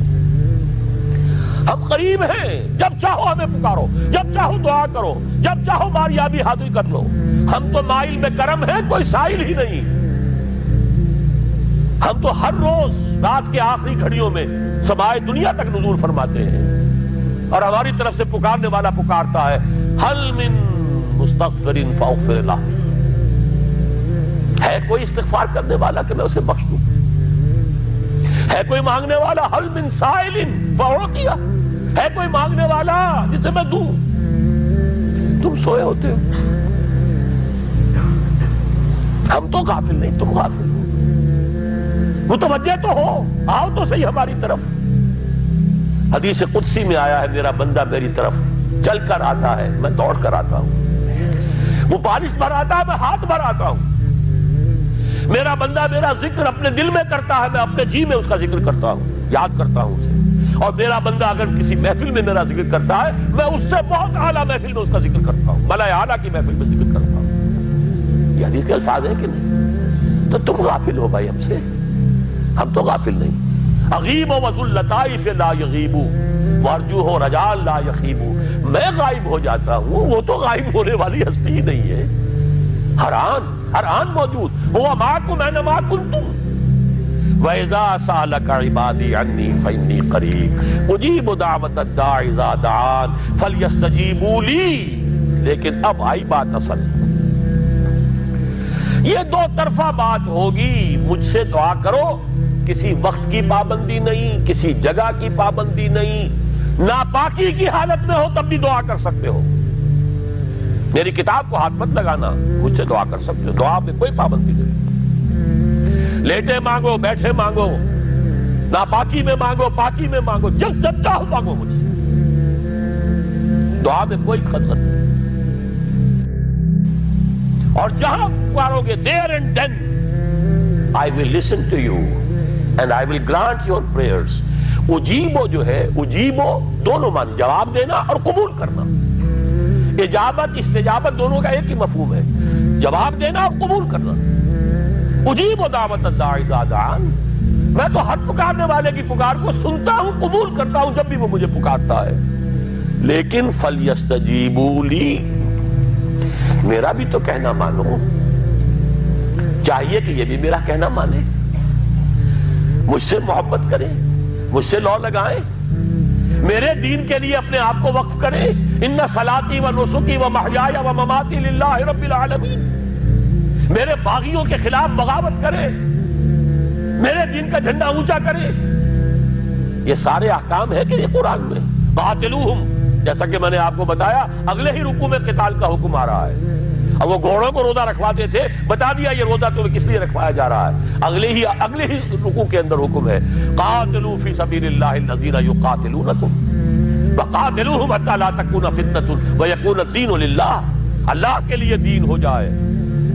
ہم قریب ہیں، جب چاہو ہمیں پکارو، جب چاہو دعا کرو، جب چاہو باریابی حاصل کر لو۔ ہم تو مائل میں کرم ہیں، کوئی سائل ہی نہیں۔ ہم تو ہر روز رات کے آخری گھڑیوں میں سمائے دنیا تک نزول فرماتے ہیں، اور ہماری طرف سے پکارنے والا پکارتا ہے، حل من مستغفر فاغفر لہ، ہے کوئی استغفار کرنے والا کہ میں اسے بخش دوں؟ ہے کوئی مانگنے والا؟ حل من سائل فاعطیہ، ہے کوئی مانگنے والا جسے میں دوں؟ تم سوئے ہوتے ہو، ہم تو غافل نہیں، تم غافل ہو، متوجہ تو ہو، آؤ تو صحیح ہماری طرف۔ حدیث قدسی میں آیا ہے، میرا بندہ میری طرف چل کر آتا ہے، میں دوڑ کر آتا ہوں، وہ بارش بھر آتا ہے، میں ہاتھ بھر آتا ہوں۔ میرا بندہ میرا ذکر اپنے دل میں کرتا ہے، میں اپنے جی میں اس کا ذکر کرتا ہوں، یاد کرتا ہوں اسے۔ اور میرا بندہ اگر کسی محفل میں میرا ذکر کرتا ہے، میں اس سے بہت اعلیٰ محفل میں اس کا ذکر کرتا ہوں، ملائے اعلیٰ کی محفل میں ذکر کرتا ہوں۔ یہ حدیث کے الفاظ ہیں کہ نہیں؟ تو تم غافل ہو بھائی ہم سے، ہم تو غافل نہیں۔ اغیب و وذو اللطائف لا یغیب وارجوہ رجال لا یخیب، میں غائب ہو جاتا ہوں، وہ تو غائب ہونے والی ہستی ہی نہیں ہے، ہر آن موجود، هو معکم اینما کنتم۔ وَإِذَا سَأَلَكَ عِبَادِي عَنِّي فَإِنِّي قَرِيبٌ أُجِيبُ دَعْوَةَ الدَّاعِ إِذَا دَعَانِ فَلْيَسْتَجِيبُوا لِي۔ لیکن اب آئی بات اصل، یہ دو طرفہ بات ہوگی، مجھ سے دعا کرو، کسی وقت کی پابندی نہیں، کسی جگہ کی پابندی نہیں، ناپاکی کی حالت میں ہو تب بھی دعا کر سکتے ہو، میری کتاب کو ہاتھ مت لگانا، مجھ سے دعا کر سکتے ہو، دعا میں کوئی پابندی نہیں، لیٹے مانگو، بیٹھے مانگو، ناپاکی میں مانگو، پاکی میں مانگو، جب چاہو مانگو مجھ سے، دعا میں کوئی خطرت نہیں۔ اور جہاں پکارو گے there and then I will listen to you and I will grant your prayers۔ اجیبو جو ہے، اجیبو دونوں معنی، جواب دینا اور قبول کرنا، اجابت استجابت دونوں کا ایک ہی مفہوم ہے، جواب دینا اور قبول کرنا۔ اجیب دعوت الداعی اذا دعان، میں تو ہر پکارنے والے کی پکار کو سنتا ہوں، قبول کرتا ہوں جب بھی وہ مجھے پکارتا ہے، لیکن فلیستجیبوا لی، میرا بھی تو کہنا مانو، چاہیے کہ یہ بھی میرا کہنا مانے، مجھ سے محبت کریں، مجھ سے لو لگائیں، میرے دین کے لیے اپنے آپ کو وقف کریں۔ ان صلاتی و نسکی و محیای و مماتی للہ رب العالمین، میرے باغیوں کے خلاف بغاوت کریں، میرے دین کا جھنڈا اونچا کریں۔ یہ سارے احکام ہیں کہ یہ قرآن میں، قاتلوہم، جیسا کہ میں نے آپ کو بتایا اگلے ہی رکوع میں قتال کا حکم آ رہا ہے، اور وہ گھوڑوں کو روزہ رکھواتے تھے، بتا دیا یہ روزہ تمہیں کس لیے رکھوایا جا رہا ہے، اگلے ہی رکوع کے اندر حکم ہے، قاتلوا فی سبیل اللہ الذین یقاتلونکم وقاتلوہم حتی لا تکون فتنۃ ویکون الدین للہ، اللہ کے لیے دین ہو جائے،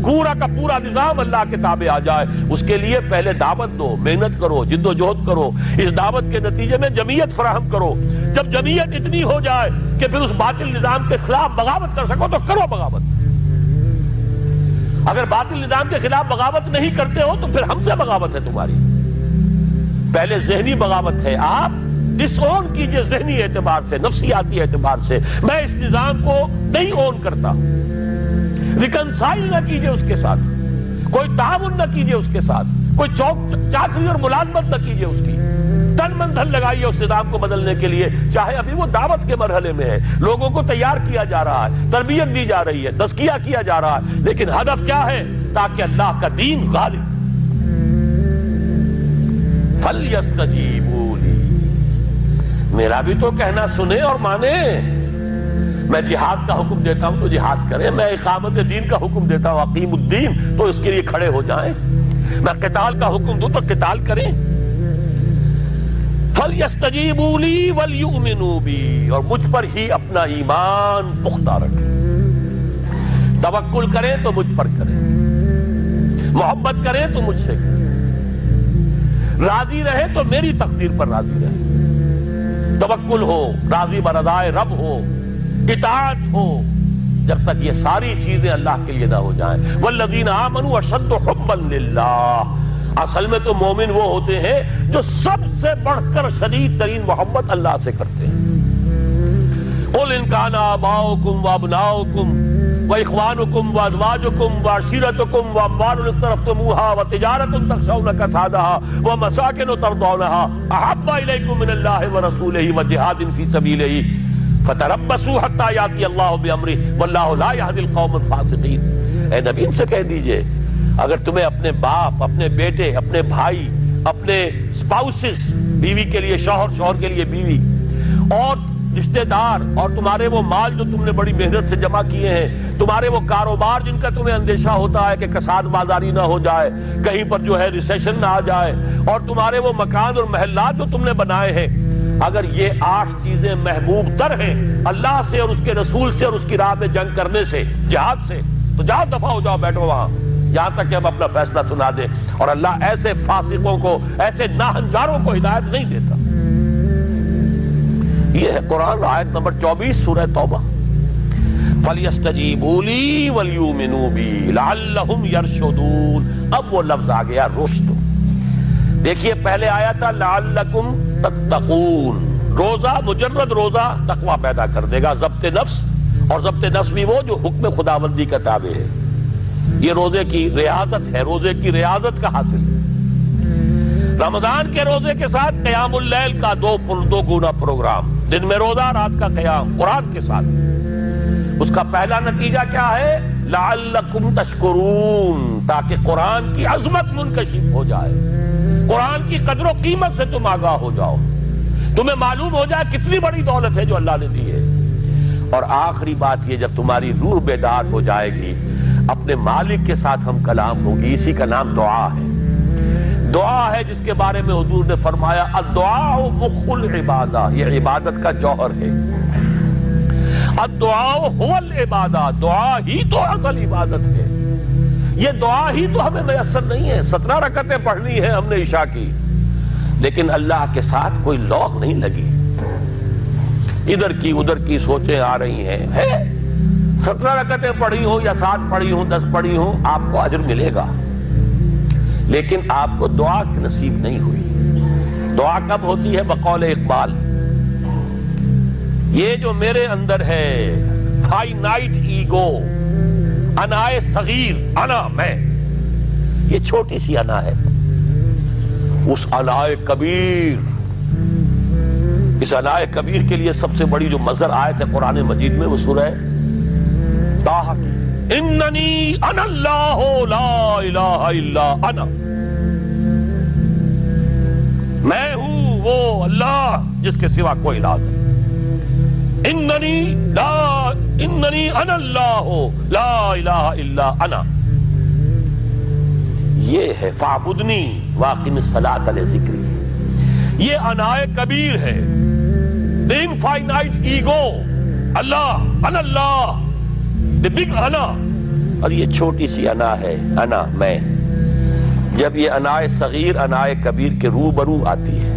پورا کا پورا نظام اللہ کے تابع آ جائے، اس کے لیے پہلے دعوت دو، محنت کرو، جد و جہد کرو، اس دعوت کے نتیجے میں جمعیت فراہم کرو، جب جمعیت اتنی ہو جائے کہ پھر اس باطل نظام کے خلاف بغاوت کر سکو تو کرو بغاوت، اگر باطل نظام کے خلاف بغاوت نہیں کرتے ہو تو پھر ہم سے بغاوت ہے تمہاری، پہلے ذہنی بغاوت ہے آپ، ڈس اون کیجئے ذہنی اعتبار سے، نفسیاتی اعتبار سے، میں اس نظام کو نہیں اون کرتا، ریکنسائل نہ کیجئے اس کے ساتھ، کوئی تعاون نہ کیجئے اس کے ساتھ، کوئی چاکری اور ملازمت نہ کیجئے اس کی، تن من دھن لگائیے اس نظام کو بدلنے کے لیے، چاہے ابھی وہ دعوت کے مرحلے میں ہے، لوگوں کو تیار کیا جا رہا ہے، تربیت دی جا رہی ہے، تزکیہ کیا جا رہا ہے، لیکن ہدف کیا ہے؟ تاکہ اللہ کا دین غالب۔ فَلْيَسْتَجِيبُوا لِي، میرا بھی تو کہنا سنیں اور مانیں۔ میں جہاد کا حکم دیتا ہوں تو جہاد کریں، میں اقامت دین کا حکم دیتا ہوں اقیم الدین تو اس کے لیے کھڑے ہو جائیں، میں قتال کا حکم دوں تو قتال کریں۔ فَلْيَسْتَجِيبُوا لِي وَلْيُؤْمِنُوا بِي، اور مجھ پر ہی اپنا ایمان پختہ رکھیں، توکل کریں تو مجھ پر کریں، محبت کریں تو مجھ سے کریں، راضی رہے تو میری تقدیر پر راضی رہے، توکل ہو، راضی برضائے رب ہو، اطاعت ہو، جب تک یہ ساری چیزیں اللہ کے لیے نہ ہو جائیں۔ والذین آمنوا اشد حبا للہ، اصل میں تو مومن وہ ہوتے ہیں جو سب سے بڑھ کر شدید ترین محبت اللہ سے کرتے ہیں۔ قل ان کان آباؤکم وابناؤکم واخوانکم وازواجکم وعشیرتکم واموال اقترفتموها وتجارۃ تخشون کسادها ومساکن ترضونها احب الیکم من اللہ ورسولہ وجہاد فی سبیلہ فتربصوا حتی یاتی اللہ بامرہ واللہ لا یہدی القوم الفاسقین۔ اے نبی ان سے کہہ دیجئے اگر تمہیں اپنے باپ، اپنے بیٹے، اپنے بھائی، اپنے اسپاؤسز، بیوی کے لیے شوہر، شوہر کے لیے بیوی، اور رشتہ دار، اور تمہارے وہ مال جو تم نے بڑی محنت سے جمع کیے ہیں، تمہارے وہ کاروبار جن کا تمہیں اندیشہ ہوتا ہے کہ کساد بازاری نہ ہو جائے، کہیں پر جو ہے ریسیشن نہ آ جائے، اور تمہارے وہ مکان اور محلات جو تم نے بنائے ہیں، اگر یہ 8 چیزیں محبوب تر ہیں اللہ سے اور اس کے رسول سے اور اس کی راہ میں جنگ کرنے سے، جہاد سے، تو جاؤ دفع ہو جاؤ، بیٹھو وہاں یہاں تک کہ ہم اپنا فیصلہ سنا دیں۔ اور اللہ ایسے فاسقوں کو، ایسے ناہنجاروں کو ہدایت نہیں دیتا۔ یہ ہے قرآن، آیت نمبر 24 سورہ توبہ۔ فَلْيَسْتَجِيبُوا لِي وَلْيُؤْمِنُوا بِي لَعَلَّهُمْ يَرْشُدُونَ۔ اب وہ لفظ آ گیا رشد۔ دیکھیے پہلے آیا تھا لعلکم تتقون، روزہ، مجرد روزہ تقوی پیدا کر دے گا، ضبط نفس، اور ضبط نفس بھی وہ جو حکم خداوندی کا تابع ہے۔ یہ روزے کی ریاضت ہے، روزے کی ریاضت کا حاصل ہے۔ رمضان کے روزے کے ساتھ قیام اللیل کا دو گنا پروگرام، دن میں روزہ، رات کا قیام قرآن کے ساتھ۔ اس کا پہلا نتیجہ کیا ہے؟ لعلکم تشکرون، تاکہ قرآن کی عظمت منکشف ہو جائے، قرآن کی قدر و قیمت سے تم آگاہ ہو جاؤ، تمہیں معلوم ہو جائے کتنی بڑی دولت ہے جو اللہ نے دی ہے۔ اور آخری بات یہ، جب تمہاری روح بیدار ہو جائے گی، اپنے مالک کے ساتھ ہم کلام ہوگی، اسی کا نام دعا ہے۔ دعا ہے جس کے بارے میں حضور نے فرمایا الدعاء مخ العبادہ، یہ عبادت کا جوہر ہے۔ الدعاء هو العبادہ، دعا ہی تو اصل عبادت ہے۔ یہ دعا ہی تو ہمیں میسر نہیں ہے۔ 17 رکعتیں پڑھنی ہیں ہم نے عشاء کی، لیکن اللہ کے ساتھ کوئی لوگ نہیں لگی، ادھر کی ادھر کی سوچیں آ رہی ہیں۔ 17 رکعتیں پڑھی ہوں یا 7 پڑھی ہوں، 10 پڑھی ہوں، آپ کو اجر ملے گا، لیکن آپ کو دعا کی نصیب نہیں ہوئی۔ دعا کب ہوتی ہے؟ بقول اقبال، یہ جو میرے اندر ہے فائنائٹ ایگو، انائے صغیر، انا میں، یہ چھوٹی سی انا ہے، اس انائے کبیر، اس انائے کبیر کے لیے سب سے بڑی جو مظہر آیت ہے قرآن مجید میں وہ سورہ طٰہٰ کی، اننی انا اللہ لا الہ الا انا، میں ہوں وہ اللہ جس کے سوا کوئی الہ نہیں، اننی انا اللہ لا الہ الا انا، یہ ہے فاعبدنی واقم الصلاۃ لذکری، یہ انائے کبیر ہے، the infinite ego، اللہ، انا اللہ، the big انا، اور یہ چھوٹی سی انا ہے، انا میں۔ جب یہ انائے صغیر انائے کبیر کے روبرو آتی ہے،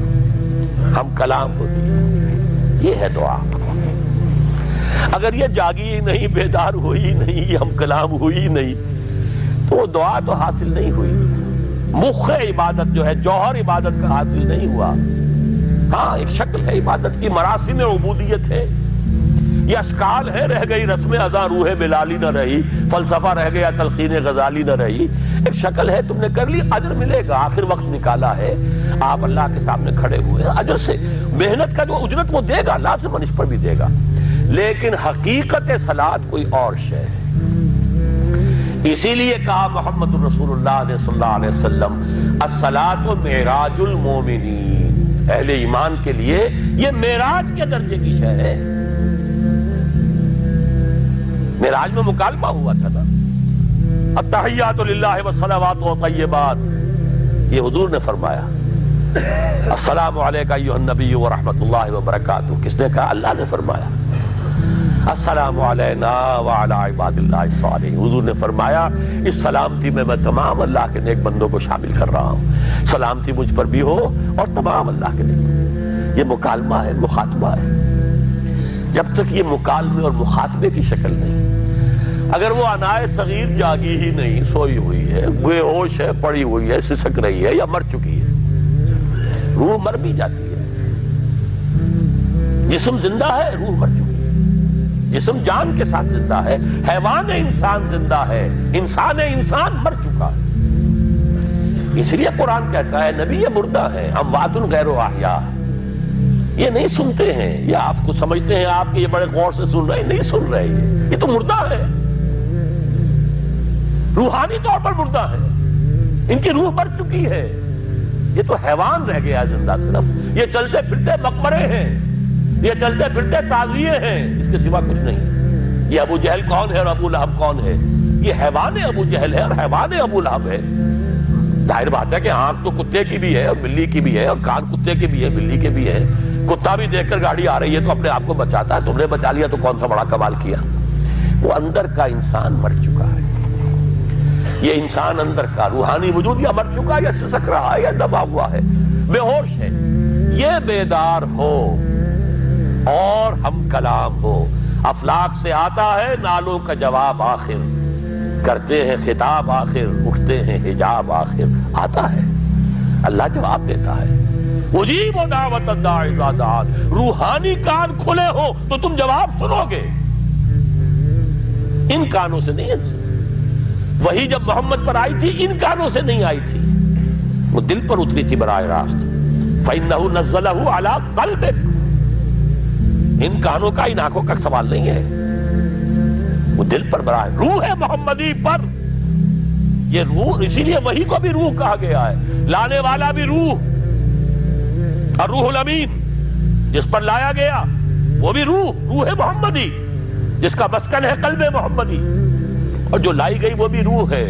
ہم کلام ہوتی ہے، یہ ہے دعا۔ اگر یہ جاگی ہی نہیں، بیدار ہوئی نہیں، یہ ہم کلام ہوئی نہیں، تو وہ دعا تو حاصل نہیں ہوئی، مخ عبادت جو ہے، جوہر عبادت کا حاصل نہیں ہوا۔ ہاں ایک شکل ہے عبادت کی، مراسم عبودیت ہے، یہ اشکال ہے، رہ گئی رسم ازاں روح بلالی نہ رہی، فلسفہ رہ گیا تلقین غزالی نہ رہی، ایک شکل ہے، تم نے کر لی، اجر ملے گا، آخر وقت نکالا ہے، آپ اللہ کے سامنے کھڑے ہوئے، اجر سے محنت کا جو اجرت وہ دے گا، لازم اس پر بھی دے گا، لیکن حقیقت صلاۃ کوئی اور شے ہے۔ اسی لیے کہا محمد الرسول اللہ صلی اللہ علیہ وسلم الصلاۃ معراج المومنین، اہل ایمان کے لیے یہ معراج کے درجے کی شے ہے۔ معراج میں مکالمہ ہوا تھا نا، التحیات للہ والصلوات والطیبات، یہ حضور نے فرمایا، السلام علیک ایھا النبی ورحمۃ اللہ وبرکاتہ، کس نے کہا؟ اللہ نے فرمایا، السلام علینا وعلی عباد اللہ الصالحین، حضور نے فرمایا اس سلامتی میں میں تمام اللہ کے نیک بندوں کو شامل کر رہا ہوں، سلامتی مجھ پر بھی ہو اور تمام اللہ کے نیک۔ یہ مکالمہ ہے، مخاطبہ ہے، جب تک یہ مکالمے اور مخاطبے کی شکل نہیں، اگر وہ انائے صغیر جاگی ہی نہیں، سوئی ہوئی ہے، بے ہوش ہے، پڑی ہوئی ہے، سسک رہی ہے یا مر چکی ہے، روح مر بھی جاتی ہے، جسم زندہ ہے، روح مر چکی ہے، جسم جان کے ساتھ زندہ ہے، حیوان انسان زندہ ہے، انسان مر چکا ہے، اس لیے قرآن کہتا ہے نبی یہ مردہ ہے، اموات غیر احیاء، یہ نہیں سنتے ہیں، یہ آپ کو سمجھتے ہیں آپ کہ یہ بڑے غور سے سن رہے ہیں، نہیں سن رہے ہیں، یہ تو مردہ ہے، روحانی طور پر مردہ ہے، ان کی روح مر چکی ہے، یہ تو حیوان رہ گیا زندہ، صرف یہ چلتے پھرتے مقبرے ہیں، یہ چلتے پھرتے تعزیے ہیں، اس کے سوا کچھ نہیں۔ یہ ابو جہل کون ہے اور ابو لہب کون ہے؟ یہ حیوان ابو جہل ہے اور حیوان ابو لہب ہے۔ ظاہر بات ہے کہ آنکھ تو کتے کی بھی ہے اور بلی کی بھی ہے اور کان کتے کے بھی ہے، بلی کے بھی ہے، کتا بھی دیکھ کر گاڑی آ رہی ہے تو اپنے آپ کو بچاتا ہے، تم نے بچا لیا تو کون سا بڑا کمال کیا۔ وہ اندر کا انسان مر چکا ہے، یہ انسان اندر کا روحانی وجود یا مر چکا یا سسک رہا ہے یا دبا ہوا ہے، بے ہوش ہے، یہ بیدار ہو اور ہم کلام ہو، افلاک سے آتا ہے نالوں کا جواب آخر، کرتے ہیں خطاب آخر، اٹھتے ہیں حجاب آخر، آتا ہے، اللہ جواب دیتا ہے، اجیب دعوت الداعی اذا دعان، روحانی کان کھلے ہو تو تم جواب سنو گے، ان کانوں سے نہیں، وہی جب محمد پر آئی تھی ان کانوں سے نہیں آئی تھی، وہ دل پر اتری تھی براہ راست، فَإِنَّهُ نَزَّلَهُ عَلَىٰ قَلْبِكَ، ان کانوں کا ان آنکھوں کا سوال نہیں ہے، وہ دل پر براہ روح ہے محمدی پر، یہ روح، اسی لیے وہی کو بھی روح کہا گیا ہے، لانے والا بھی روح، اور روح الامین جس پر لایا گیا وہ بھی روح محمدی، جس کا مسکن ہے قلب محمدی، اور جو لائی گئی وہ بھی روح ہے۔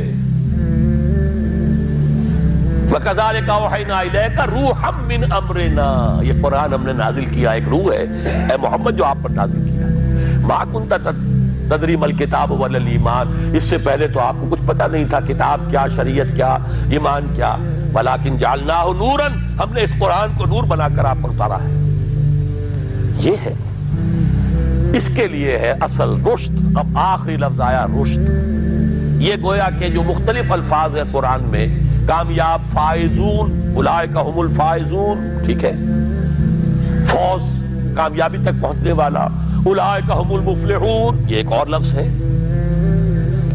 وَكَذَلِكَ أَوْحَيْنَا إِلَيْكَ رُوحًا مِّنْ أَمْرِنَا، یہ قرآن ہم نے نازل کیا، ایک روح ہے اے محمد جو آپ پر نازل کیا، مَا كُنْتَ تَدْرِي مَا الْكِتَابُ وَلَا الْإِيمَانُ، اس سے پہلے تو آپ کو کچھ پتہ نہیں تھا کتاب کیا، شریعت کیا، ایمان کیا، وَلَٰكِنْ جَعَلْنَاهُ نُورًا، ہم نے اس قرآن کو نور بنا کر آپ پر اتارا ہے، یہ ہے، اس کے لیے ہے اصل رشد۔ اب آخری لفظ آیا رشد، یہ گویا کہ جو مختلف الفاظ ہیں قرآن میں، کامیاب، فائزون، اولئک هم الفائزون، ٹھیک ہے، فوز، کامیابی تک پہنچنے والا، اولئک هم المفلحون، یہ ایک اور لفظ ہے،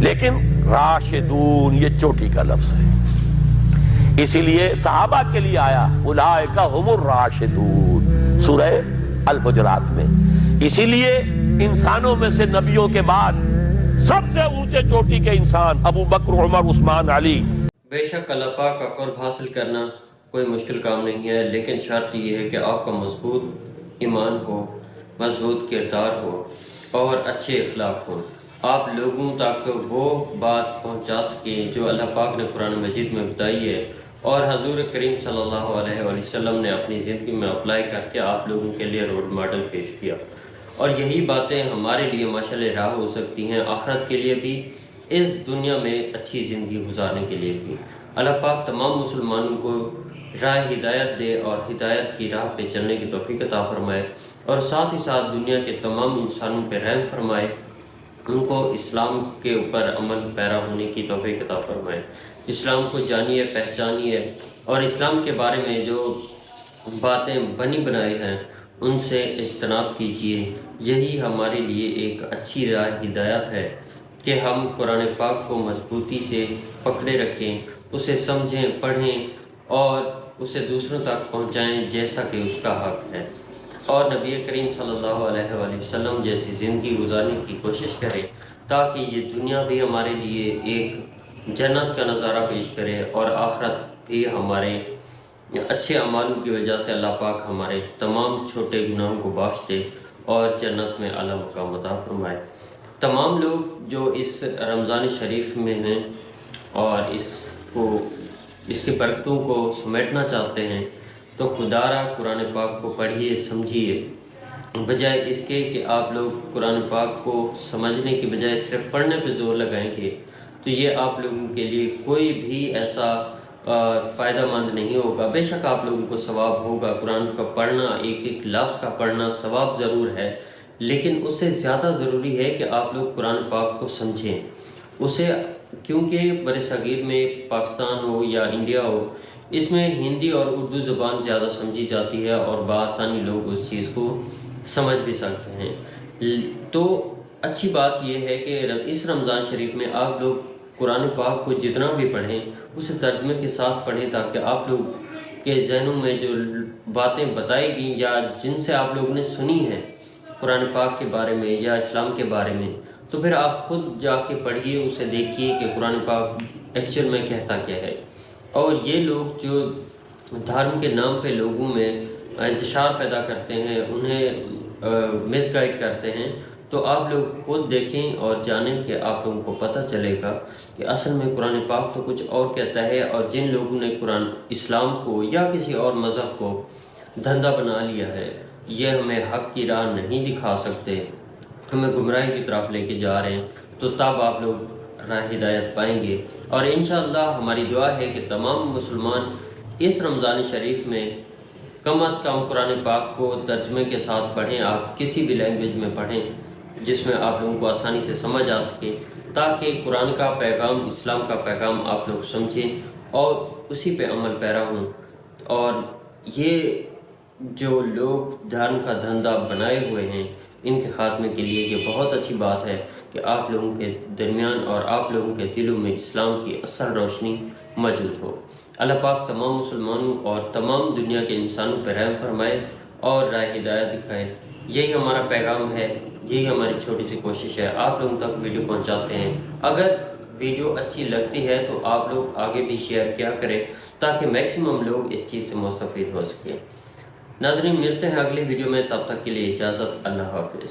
لیکن راشدون یہ چوٹی کا لفظ ہے، اسی لیے صحابہ کے لیے آیا اولئک هم الراشدون سورہ الحجرات میں، اسی لیے انسانوں میں سے نبیوں کے بعد سب سے اونچے چوٹی کے انسان ابو بکر، عمر، عثمان، علی۔ بے شک اللہ پاک کا قرب حاصل کرنا کوئی مشکل کام نہیں ہے، لیکن شرط یہ ہے کہ آپ کا مضبوط ایمان ہو، مضبوط کردار ہو اور اچھے اخلاق ہو، آپ لوگوں تک وہ بات پہنچا سکیں جو اللہ پاک نے قرآن مجید میں بتائی ہے اور حضور کریم صلی اللہ علیہ وآلہ وسلم نے اپنی زندگی میں اپلائی کر کے آپ لوگوں کے لیے رول ماڈل پیش کیا، اور یہی باتیں ہمارے لیے ماشاءاللہ راہ ہو سکتی ہیں آخرت کے لیے بھی، اس دنیا میں اچھی زندگی گزارنے کے لیے بھی۔ اللہ پاک تمام مسلمانوں کو راہ ہدایت دے اور ہدایت کی راہ پہ چلنے کی توفیق عطا فرمائے، اور ساتھ ہی ساتھ دنیا کے تمام انسانوں پہ رحم فرمائے، ان کو اسلام کے اوپر عمل پیرا ہونے کی توفیق عطا فرمائے، اسلام کو جانیے، پہچانیے، اور اسلام کے بارے میں جو باتیں بنی بنائی ہیں ان سے اجتناب کیجیے۔ یہی ہمارے لیے ایک اچھی راہ ہدایت ہے کہ ہم قرآن پاک کو مضبوطی سے پکڑے رکھیں، اسے سمجھیں، پڑھیں اور اسے دوسروں تک پہنچائیں جیسا کہ اس کا حق ہے، اور نبی کریم صلی اللہ علیہ وآلہ وسلم جیسی زندگی گزارنے کی کوشش کریں تاکہ یہ دنیا بھی ہمارے لیے ایک جنت کا نظارہ پیش کرے اور آخرت بھی ہمارے اچھے اعمالوں کی وجہ سے اللہ پاک ہمارے تمام چھوٹے گناہوں کو بخش دے اور جنت میں اعلیٰ مقام عطا فرمائے۔ تمام لوگ جو اس رمضان شریف میں ہیں اور اس کے برکتوں کو سمیٹنا چاہتے ہیں تو خدا را قرآن پاک کو پڑھیے، سمجھیے، بجائے اس کے کہ آپ لوگ قرآن پاک کو سمجھنے کی بجائے صرف پڑھنے پہ زور لگائیں گے تو یہ آپ لوگوں کے لیے کوئی بھی ایسا فائدہ مند نہیں ہوگا۔ بے شک آپ لوگوں کو ثواب ہوگا، قرآن کا پڑھنا، ایک ایک لفظ کا پڑھنا ثواب ضرور ہے، لیکن اس سے زیادہ ضروری ہے کہ آپ لوگ قرآن پاک کو سمجھیں اسے، کیونکہ بر صغیر میں پاکستان ہو یا انڈیا ہو، اس میں ہندی اور اردو زبان زیادہ سمجھی جاتی ہے اور بآسانی لوگ اس چیز کو سمجھ بھی سکتے ہیں۔ تو اچھی بات یہ ہے کہ اس رمضان شریف میں آپ لوگ قرآن پاک کو جتنا بھی پڑھیں اسے ترجمے کے ساتھ پڑھیں تاکہ آپ لوگ کے ذہنوں میں جو باتیں بتائی گئیں یا جن سے آپ لوگوں نے سنی ہیں قرآن پاک کے بارے میں یا اسلام کے بارے میں، تو پھر آپ خود جا کے پڑھیے، اسے دیکھیے کہ قرآن پاک ایکچوئل میں کہتا کیا ہے۔ اور یہ لوگ جو دھرم کے نام پہ لوگوں میں انتشار پیدا کرتے ہیں، انہیں مس گائیڈ کرتے ہیں، تو آپ لوگ خود دیکھیں اور جانیں کہ آپ لوگوں کو پتہ چلے گا کہ اصل میں قرآن پاک تو کچھ اور کہتا ہے، اور جن لوگوں نے قرآن اسلام کو یا کسی اور مذہب کو دھندا بنا لیا ہے یہ ہمیں حق کی راہ نہیں دکھا سکتے، ہمیں گمراہی کی طرف لے کے جا رہے ہیں، تو تب آپ لوگ راہ ہدایت پائیں گے۔ اور انشاءاللہ ہماری دعا ہے کہ تمام مسلمان اس رمضان شریف میں کم از کم قرآن پاک کو ترجمے کے ساتھ پڑھیں، آپ کسی بھی لینگویج میں پڑھیں جس میں آپ لوگوں کو آسانی سے سمجھ آ سکے، تاکہ قرآن کا پیغام، اسلام کا پیغام آپ لوگ سمجھیں اور اسی پہ عمل پیرا ہوں۔ اور یہ جو لوگ دھرم کا دھندا بنائے ہوئے ہیں ان کے خاتمے کے لیے یہ بہت اچھی بات ہے کہ آپ لوگوں کے درمیان اور آپ لوگوں کے دلوں میں اسلام کی اصل روشنی موجود ہو۔ اللہ پاک تمام مسلمانوں اور تمام دنیا کے انسانوں پر رحم فرمائے اور راہ ہدایت دکھائے۔ یہی ہمارا پیغام ہے، یہی ہماری چھوٹی سی کوشش ہے، آپ لوگوں تک ویڈیو پہنچاتے ہیں۔ اگر ویڈیو اچھی لگتی ہے تو آپ لوگ آگے بھی شیئر کیا کریں تاکہ میکسیمم لوگ اس چیز سے مستفید ہو سکیں۔ ناظرین ملتے ہیں اگلی ویڈیو میں، تب تک کے لیے اجازت، اللہ حافظ۔